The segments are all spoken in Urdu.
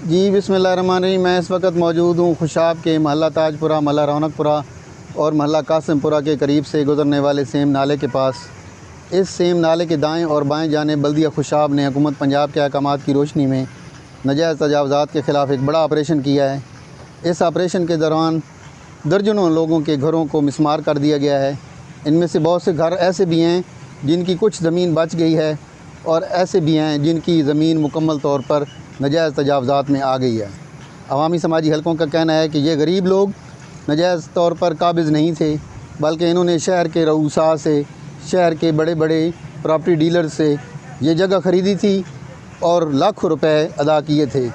جی بسم اللہ الرحمن الرحیم۔ میں اس وقت موجود ہوں خوشاب کے محلہ تاج پورہ، محلہ رونق پورہ اور محلہ قاسم پورہ کے قریب سے گزرنے والے سیم نالے کے پاس۔ اس سیم نالے کے دائیں اور بائیں جانب بلدیہ خوشاب نے حکومت پنجاب کے احکامات کی روشنی میں ناجائز تجاوزات کے خلاف ایک بڑا آپریشن کیا ہے۔ اس آپریشن کے دوران درجنوں لوگوں کے گھروں کو مسمار کر دیا گیا ہے۔ ان میں سے بہت سے گھر ایسے بھی ہیں جن کی کچھ زمین بچ گئی ہے اور ایسے بھی ہیں جن کی زمین مکمل طور پر ناجائز تجاوزات میں آ گئی ہے۔ عوامی سماجی حلقوں کا کہنا ہے کہ یہ غریب لوگ ناجائز طور پر قابض نہیں تھے، بلکہ انہوں نے شہر کے رؤساء سے، شہر کے بڑے بڑے پراپرٹی ڈیلر سے یہ جگہ خریدی تھی اور لاکھوں روپے ادا کیے تھے۔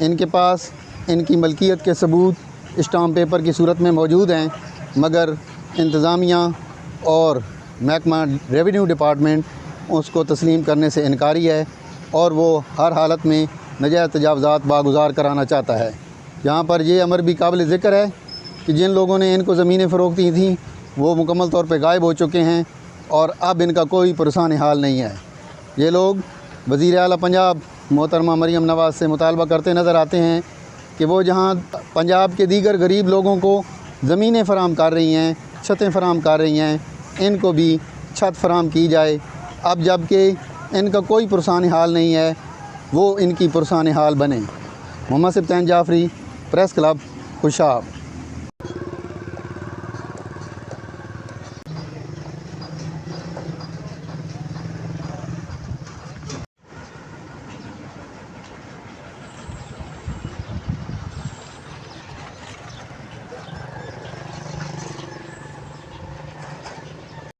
ان کے پاس ان کی ملکیت کے ثبوت اسٹامپ پیپر کی صورت میں موجود ہیں، مگر انتظامیہ اور محکمہ ریونیو ڈپارٹمنٹ اس کو تسلیم کرنے سے انکاری ہے اور وہ ہر حالت میں ناجائز تجاوزات باگزار کرانا چاہتا ہے۔ یہاں پر یہ امر بھی قابل ذکر ہے کہ جن لوگوں نے ان کو زمینیں فروخت تھیں وہ مکمل طور پہ غائب ہو چکے ہیں اور اب ان کا کوئی پرسان حال نہیں ہے۔ یہ لوگ وزیر اعلیٰ پنجاب محترمہ مریم نواز سے مطالبہ کرتے نظر آتے ہیں کہ وہ جہاں پنجاب کے دیگر غریب لوگوں کو زمینیں فراہم کر رہی ہیں، چھتیں فراہم کر رہی ہیں، ان کو بھی چھت فراہم کی جائے۔ اب جب کہ ان کا کوئی پرسان حال نہیں ہے، وہ ان کی پرسان حال بنے۔ محمد سبطین جعفری، پریس کلب، خوشاب۔